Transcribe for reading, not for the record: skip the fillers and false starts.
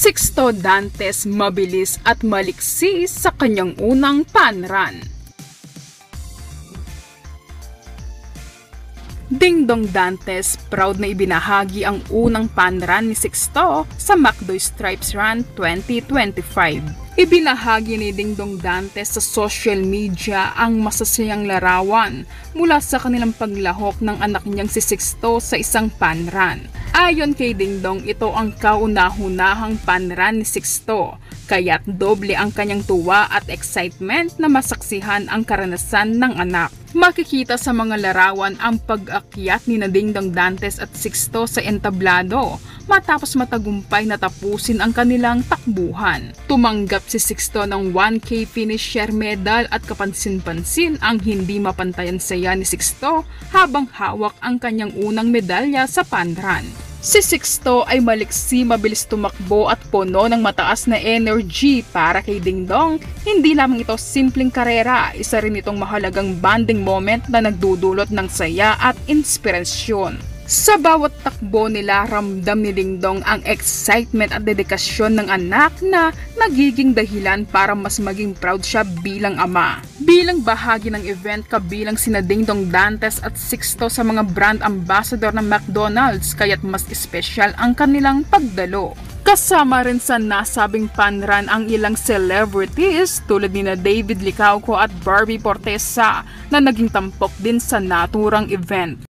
Sixto Dantes mabilis at maliksi sa kanyang unang fun run. Dingdong Dantes proud na ibinahagi ang unang fun run ni Sixto sa McDo Stripes Run 2025. Ibinahagi ni Dingdong Dantes sa social media ang masasayang larawan mula sa kanilang paglahok ng anak niyang si Sixto sa isang fun run. Ayon kay Dingdong, ito ang kauna-hunahang fun run ni Sixto, kaya't doble ang kanyang tuwa at excitement na masaksihan ang karanasan ng anak. Makikita sa mga larawan ang pag-akyat ni Dingdong Dantes at Sixto sa entablado matapos matagumpay na tapusin ang kanilang takbuhan. Tumanggap si Sixto ng 1K finisher medal at kapansin-pansin ang hindi mapantayan saya ni Sixto habang hawak ang kanyang unang medalya sa fun run. Si Sixto ay maliksi, mabilis tumakbo at puno ng mataas na energy para kay Dingdong. Hindi lamang ito simpleng karera, isa rin itong mahalagang bonding moment na nagdudulot ng saya at inspirasyon. Sa bawat takbo nila, ramdam ni Dingdong ang excitement at dedikasyon ng anak na nagiging dahilan para mas maging proud siya bilang ama. Bilang bahagi ng event, kabilang sina Dingdong Dantes at Sixto sa mga brand ambassador ng McDonald's, kaya't mas espesyal ang kanilang pagdalo. Kasama rin sa nasabing fun run ang ilang celebrities tulad ni David Licauco at Barbie Fortesa na naging tampok din sa naturang event.